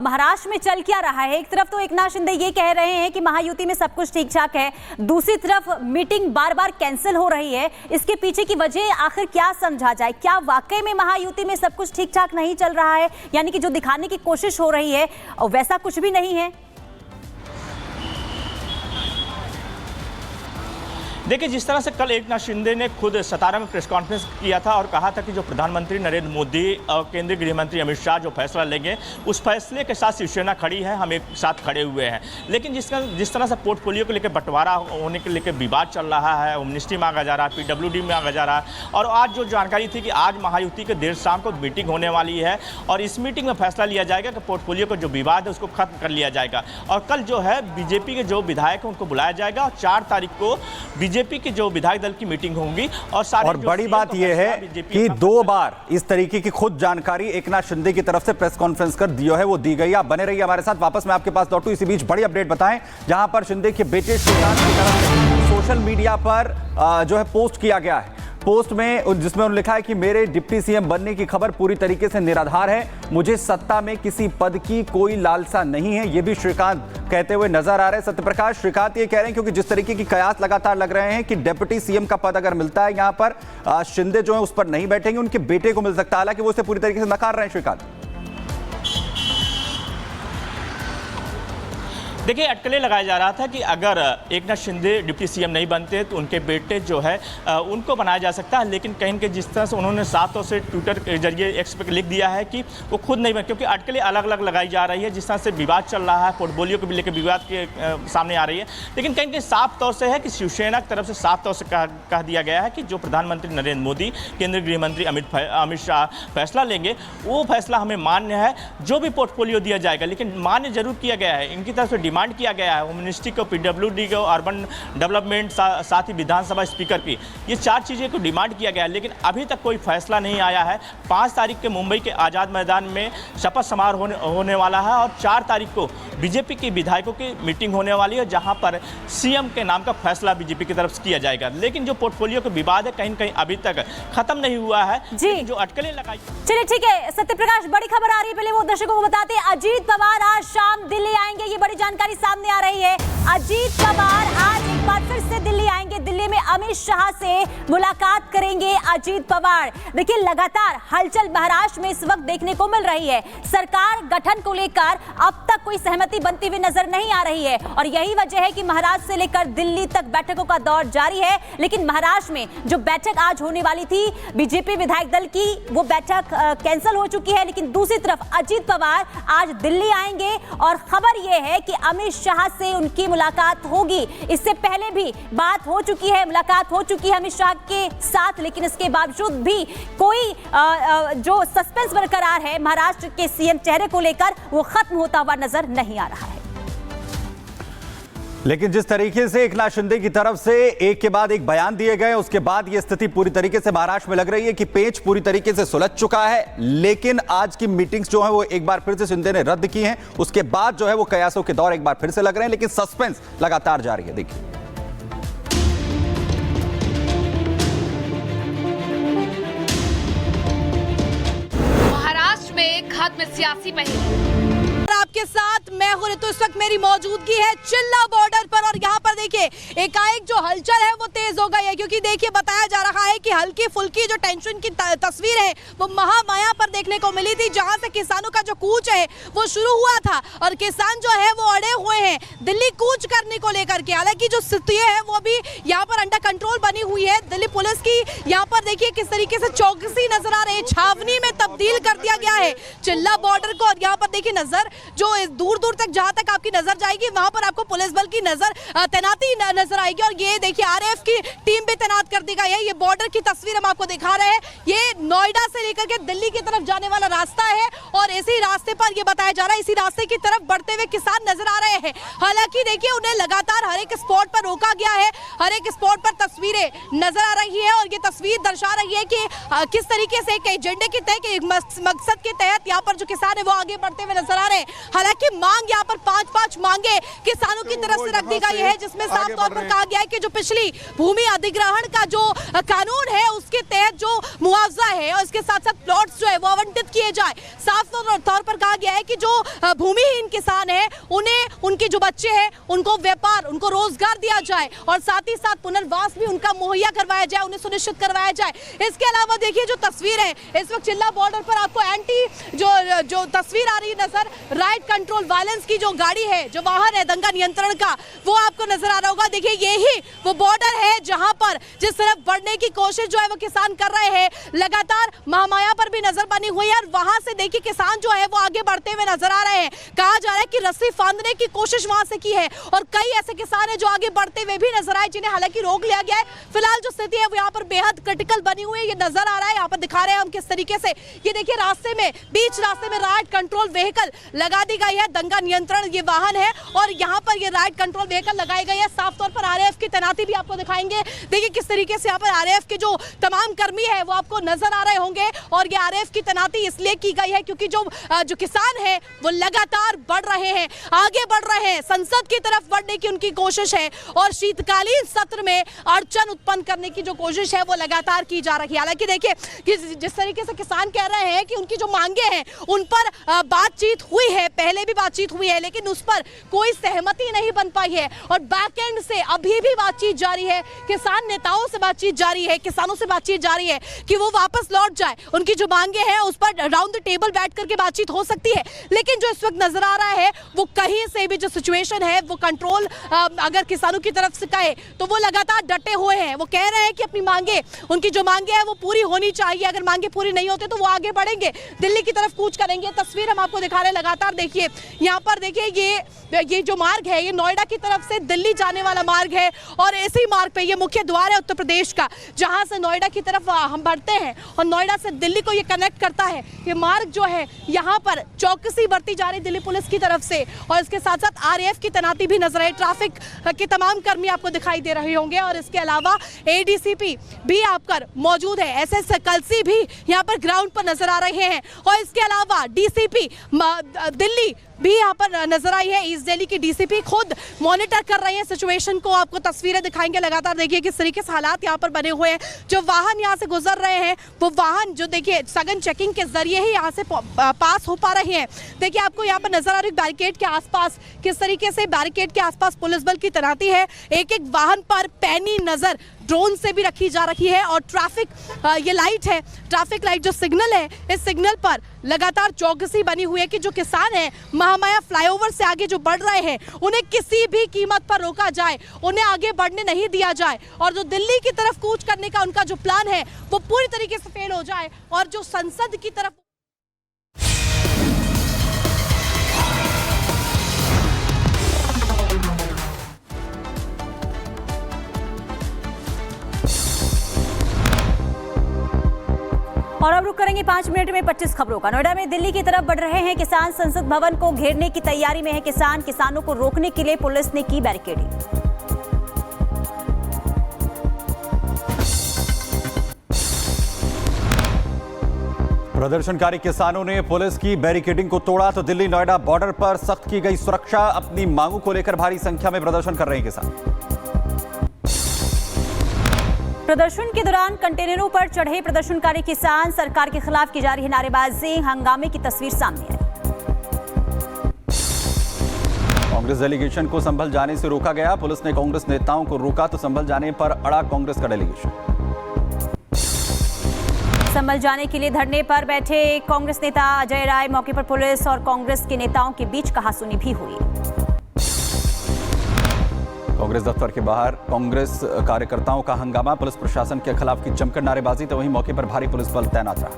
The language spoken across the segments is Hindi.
महाराष्ट्र में चल क्या रहा है? एक तरफ तो एकनाथ शिंदे ये कह रहे हैं कि महायुति में सब कुछ ठीक ठाक है, दूसरी तरफ मीटिंग बार बार कैंसिल हो रही है। इसके पीछे की वजह आखिर क्या समझा जाए? क्या वाकई में महायुति में सब कुछ ठीक ठाक नहीं चल रहा है, यानी कि जो दिखाने की कोशिश हो रही है वैसा कुछ भी नहीं है? देखिए, जिस तरह से कल एकनाथ शिंदे ने खुद सतारा में प्रेस कॉन्फ्रेंस किया था और कहा था कि जो प्रधानमंत्री नरेंद्र मोदी और केंद्रीय गृह मंत्री अमित शाह जो फैसला लेंगे उस फैसले के साथ शिवसेना खड़ी है, हम एक साथ खड़े हुए हैं। लेकिन जिस तरह से पोर्टफोलियो को लेकर बंटवारा होने के लेकर विवाद चल रहा है, मिनिस्ट्री मांगा जा रहा है, PWD मांगा जा रहा है, और आज जो जानकारी थी कि आज महायुति के देर शाम को मीटिंग होने वाली है और इस मीटिंग में फैसला लिया जाएगा कि पोर्टफोलियो का जो विवाद है उसको खत्म कर लिया जाएगा। और कल जो है बीजेपी के जो विधायक हैं उनको बुलाया जाएगा और 4 तारीख को बीजेपी की जो विधायक दल की मीटिंग होगी। और बड़ी बात यह है कि 2 बार इस तरीके की खुद जानकारी एकनाथ शिंदे की तरफ से प्रेस कॉन्फ्रेंस कर दिया है, वो दी गई। आप बने रहिए हमारे साथ, वापस मैं आपके पास लौटूं। इसी बीच बड़ी अपडेट बताएं, जहां पर शिंदे के बेटे श्रीकांत की तरफ से सोशल मीडिया पर जो है पोस्ट किया गया है। पोस्ट में जिसमें उन्होंने लिखा है कि मेरे डिप्टी सीएम बनने की खबर पूरी तरीके से निराधार है, मुझे सत्ता में किसी पद की कोई लालसा नहीं है, ये भी श्रीकांत कहते हुए नजर आ रहे हैं। सत्यप्रकाश, श्रीकांत ये कह रहे हैं क्योंकि जिस तरीके की कयास लगातार लग रहे हैं कि डिप्टी सीएम का पद अगर मिलता है यहां पर शिंदे जो है उस पर नहीं बैठेंगे, उनके बेटे को मिल सकता है, हालांकि वो इसे पूरी तरीके से नकार रहे हैं। श्रीकांत, देखिए, अटकलें लगाया जा रहा था कि अगर एकनाथ शिंदे डिप्टी सीएम नहीं बनते तो उनके बेटे जो है उनको बनाया जा सकता है। लेकिन कहीं के जिस तरह से उन्होंने साफ तौर से ट्विटर के जरिए एक्स पे लिख दिया है कि वो खुद नहीं बन, क्योंकि अटकलें अलग अलग लगाई जा रही है। जिस तरह से विवाद चल रहा है, पोर्टफोलियो को भी लेकर विवाद के सामने आ रही है। लेकिन कहीं के साफ तौर से है कि शिवसेना की तरफ से साफ तौर से कह दिया गया है कि जो प्रधानमंत्री नरेंद्र मोदी, केंद्रीय गृह मंत्री अमित शाह फैसला लेंगे वो फैसला हमें मान्य है, जो भी पोर्टफोलियो दिया जाएगा। लेकिन मान्य जरूर किया गया है, इनकी तरफ से डिमांड किया गया है, होम मिनिस्ट्री को, PWD को, अर्बन डेवलपमेंट, साथ ही विधानसभा स्पीकर की, ये 4 चीज़ें को डिमांड किया गया है। लेकिन अभी तक कोई फैसला नहीं आया है। 5 तारीख के मुंबई के आज़ाद मैदान में शपथ समारोह होने वाला है और 4 तारीख को बीजेपी के विधायकों की मीटिंग होने वाली है, जहां पर सीएम के नाम का फैसला बीजेपी की तरफ से किया जाएगा। लेकिन जो पोर्टफोलियो का विवाद है कहीं कहीं अभी तक खत्म नहीं हुआ है जी, जो अटकलें लगाई। चलिए ठीक है सत्यप्रकाश, बड़ी खबर आ रही है, पहले वो दर्शकों को बताते हैं। अजीत पवार आज शाम दिल्ली आएंगे, ये बड़ी जानकारी सामने आ रही है। अजीत पवार आज एक बार फिर से दिल्ली आएंगे, दिल्ली में अमित शाह से मुलाकात करेंगे अजीत पवार। देखिए, लगातार हलचल महाराष्ट्र में इस वक्त देखने को मिल रही है। सरकार गठन को लेकर अब तक कोई सहमति बनती हुई नजर नहीं आ रही है और यही वजह है कि महाराष्ट्र से लेकर दिल्ली तक बैठकों का दौर जारी है। लेकिन महाराष्ट्र में जो बैठक आज होने वाली थी बीजेपी विधायक दल की, वो बैठक कैंसिल हो चुकी है। लेकिन दूसरी तरफ अजीत पवार आज दिल्ली आएंगे और खबर यह है कि अमित शाह से उनकी मुलाकात होगी। इससे पहले भी बात हो चुकी है, मुलाकात हो चुकी है अमित शाह के साथ, लेकिन इसके बावजूद भी कोई जो सस्पेंस बरकरार है महाराष्ट्र के सीएम चेहरे को लेकर, वो खत्म होता हुआ नजर नहीं आ रहा है। लेकिन जिस तरीके से एकनाथ शिंदे की तरफ से एक के बाद एक बयान दिए गए, उसके बाद यह स्थिति पूरी तरीके से महाराष्ट्र में लग रही है कि पेच पूरी तरीके से सुलझ चुका है। लेकिन आज की मीटिंग्स जो है वो एक बार फिर से शिंदे ने रद्द की हैं, उसके बाद जो है वो कयासों के दौर एक बार फिर से लग रहे हैं, लेकिन सस्पेंस लगातार जारी है। देखिए, महाराष्ट्र में खत्म सियासी महीने। आपके साथ मैं हूं तो इस वक्त मेरी मौजूदगी है चिल्ला बॉर्डर पर और यहाँ पर देखिए एकाएक जो हलचल है वो तेज हो गई है, क्योंकि देखिए बताया जा रहा है कि हल्की फुल्की जो टेंशन की तस्वीर है वो महामाया पर देखने को मिली थी, जहां से किसानों का जो कूच है वो शुरू हुआ था और किसान जो है वो अड़े हुए हैं दिल्ली कूच करने को लेकर के। हालांकि जो स्थिति है वो अभी यहाँ पर अंडर कंट्रोल बनी हुई है। दिल्ली पुलिस की यहाँ पर देखिए किस तरीके से चौकसी नजर आ रही है, छावनी में तब्दील कर दिया गया है चिल्ला बॉर्डर को। और यहाँ पर देखिए नजर जो दूर दूर तक जहां तक आपकी नजर जाएगी वहां पर आपको पुलिस बल की तैनाती नजर आएगी। और ये देखिए आरएएफ की टीम भी तैनात कर दी गई है। ये बॉर्डर की तस्वीर हम आपको दिखा रहे हैं, ये नोएडा से लेकर के दिल्ली की तरफ जाने वाला रास्ता है और इसी रास्ते पर ये बताया जा रहा है, इसी रास्ते की तरफ बढ़ते हुए किसान नजर आ रहे हैं। हालांकि देखिए उन्हें लगातार हर एक स्पॉट पर रोका गया है, हर एक स्पॉट पर तस्वीरें नजर आ रही है और ये तस्वीर दर्शा रही है कि किस तरीके से एक एजेंडे के तहत, एक मकसद के तहत यहाँ पर जो किसान है वो आगे बढ़ते हुए नजर आ रहे हैं। हालांकि मांग यहाँ पर 5-5 मांगे किसानों की तरफ से रख दी गई है, जिसमें साफ तौर पर कहा गया है कि जो पिछली भूमि अधिग्रहण का जो कानून है उसके तहत जो मुआवजा है और इसके साथ साथ प्लॉट्स जो है वो आवंटित किए जाए। साफ तौर पर कहा गया है कि जो भूमिहीन किसान है उन्हें उनके जो बच्चे हैं उनको व्यापार, उनको रोजगार दिया जाए और साथ ही साथ पुनर्वास भी उनका मुहैया करवाया जाए, उन्हें सुनिश्चित करवाया जाए। इसके अलावा देखिए जो तस्वीर है इस वक्त चिल्ला बॉर्डर पर आपको एंटी जो तस्वीर आ रही है नजर, राइट कंट्रोल वायलेंस की जो गाड़ी है, जो वाहन है दंगा नियंत्रण का, वो आपको नजर आ रहा होगा। देखिए यही वो बॉर्डर है जहां पर जिस तरफ बढ़ने की कोशिश जो है वो किसान कर रहे हैं। लगातार महामाया पर भी नजर बनी हुई है और वहां से देखिए किसान जो है वो आगे बढ़ते हुए नजर आ रहे हैं। कहा जा रहा है कि रस्सी फांदने की कोशिश वहां से की है और कई ऐसे किसान हैं जो आगे बढ़ते हुए भी नजर आए, जिन्हें हालांकि रोक लिया गया है। फिलहाल जो स्थिति है वो यहाँ पर बेहद क्रिटिकल बनी हुई है, ये नजर आ रहा है। यहाँ पर दिखा रहे हैं हम किस तरीके से, ये देखिए रास्ते में, बीच रास्ते में राइट कंट्रोल व्हीकल लगा दी गई है, दंगा नियंत्रण ये वाहन है और यहाँ पर ये राइट कंट्रोल व्हीकल लगाई गई है। साफ तौर पर आरएएफ की तैनाती भी आपको दिखाएंगे। देखिए किस तरीके से यहाँ पर आरएएफ के जो तमाम कर्मी है वो आपको नजर आ रहे होंगे और ये आरएएफ की तैनाती इसलिए की गई है क्योंकि जो किसान है वो लगातार बढ़ रहे हैं, आगे बढ़ रहे हैं, संसद की तरफ बढ़ने की उनकी कोशिश है और शीतकालीन सत्र में अड़चन उत्पन्न करने की जो कोशिश है वो लगातार की जा रही है। हालांकि देखिए कि जिस तरीके से किसान कह रहे हैं कि उनकी जो मांगे हैं उन पर बातचीत हुई है, पहले भी बातचीत हुई है, लेकिन उस पर कोई सहमति नहीं बन पाई है और बैक एंड से अभी भी बातचीत जारी है। किसान नेताओं से बातचीत जारी है, किसानों से बातचीत जारी है कि वो वापस लौट जाए, उनकी जो मांगे हैं उस पर राउंड द टेबल बैठ करके बातचीत हो सकती है। लेकिन जो इस वक्त नजर आ रहा है वो कहीं से भी जो सिचुएशन है वो कंट्रोल अगर किसानों की तरफ से कहे तो वो लगातार डटे हुए हैं। वो कह रहे हैं कि अपनी मांगे, उनकी जो मांगे हैं वो पूरी होनी चाहिए, अगर मांगे पूरी नहीं होते तो वो आगे बढ़ेंगे, दिल्ली की तरफ कूच करेंगे। तस्वीर हम आपको दिखा रहे हैं लगातार। देखिए यहाँ पर देखिए ये जो मार्ग है ये नोएडा की तरफ से दिल्ली जाने वाला मार्ग है और इसी मार्ग पे ये मुख्य द्वार है उत्तर प्रदेश का, जहां से नोएडा की तरफ हम बढ़ते हैं और नोएडा से दिल्ली को ये कनेक्ट करता है। ये मार्ग जो है यहाँ पर चौकसी बरती जा रही दिल्ली पुलिस की तरफ से और इसके साथ साथ आरएएफ की तैनाती भी नजर आई। ट्रैफिक के तमाम कर्मी आपको दिखाई दे रहे होंगे और इसके अलावा एडीसीपी भी आपकर मौजूद है, एसएस कलसी भी यहाँ पर ग्राउंड पर नजर आ रहे हैं और इसके अलावा डीसीपी दिल्ली भी यहाँ पर नजर आई है। ईस्ट दिल्ली की डीसीपी खुद मॉनिटर कर रही है सिचुएशन को, आपको तस्वीरें दिखाएंगे लगातार। देखिए किस तरीके से हालात यहाँ पर बने हुए हैं। जो वाहन यहाँ से गुजर रहे हैं वो वाहन जो देखिए सघन चेकिंग के जरिए ही यहाँ से पास हो पा रहे हैं। देखिए आपको यहाँ पर नजर आ रही बैरिकेड के आसपास किस तरीके से बैरिकेड के आसपास पुलिस बल की तैनाती है। एक एक वाहन पर पैनी नजर ड्रोन से भी रखी जा रही है और ट्रैफिक ये लाइट है, ट्रैफिक लाइट जो सिग्नल है, इस सिग्नल पर लगातार चौकसी बनी हुई है कि जो किसान हैं महामाया फ्लाईओवर से आगे जो बढ़ रहे हैं उन्हें किसी भी कीमत पर रोका जाए, उन्हें आगे बढ़ने नहीं दिया जाए और जो दिल्ली की तरफ कूच करने का उनका जो प्लान है वो पूरी तरीके से फेल हो जाए और जो संसद की तरफ और अब रुक करेंगे 5 मिनट में 25 खबरों का। नोएडा में दिल्ली की तरफ बढ़ रहे हैं किसान, संसद भवन को घेरने की तैयारी में है किसान। किसानों को रोकने के लिए पुलिस ने की बैरिकेडिंग। प्रदर्शनकारी किसानों ने पुलिस की बैरिकेडिंग को तोड़ा तो दिल्ली नोएडा बॉर्डर पर सख्त की गई सुरक्षा। अपनी मांगों को लेकर भारी संख्या में प्रदर्शन कर रहे हैं किसान। प्रदर्शन के दौरान कंटेनरों पर चढ़े प्रदर्शनकारी किसान, सरकार के खिलाफ की जा रही है नारेबाजी, हंगामे की तस्वीर सामने आई। कांग्रेस डेलीगेशन को संभल जाने से रोका गया, पुलिस ने कांग्रेस नेताओं को रोका तो संभल जाने पर अड़ा कांग्रेस का डेलीगेशन। संभल जाने के लिए धरने पर बैठे कांग्रेस नेता अजय राय, मौके पर पुलिस और कांग्रेस के नेताओं के बीच कहासुनी भी हुई। कांग्रेस दफ्तर के बाहर कांग्रेस कार्यकर्ताओं का हंगामा, पुलिस प्रशासन के खिलाफ की जमकर नारेबाजी तो वहीं मौके पर भारी पुलिस बल तैनात रहा।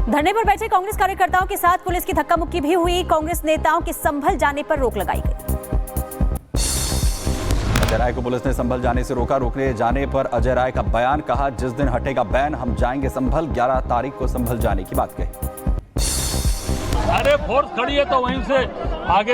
धरने पर बैठे कांग्रेस कार्यकर्ताओं के साथ पुलिस की धक्का मुक्की भी हुई, कांग्रेस नेताओं के संभल जाने पर रोक लगाई गई। अजय राय को पुलिस ने संभल जाने से रोका, रोकने जाने पर अजय राय का बयान, कहा जिस दिन हटेगा बैन हम जाएंगे संभल, 11 तारीख को संभल जाने की बात कही। अरे फोर्स खड़ी है तो वहीं से आगे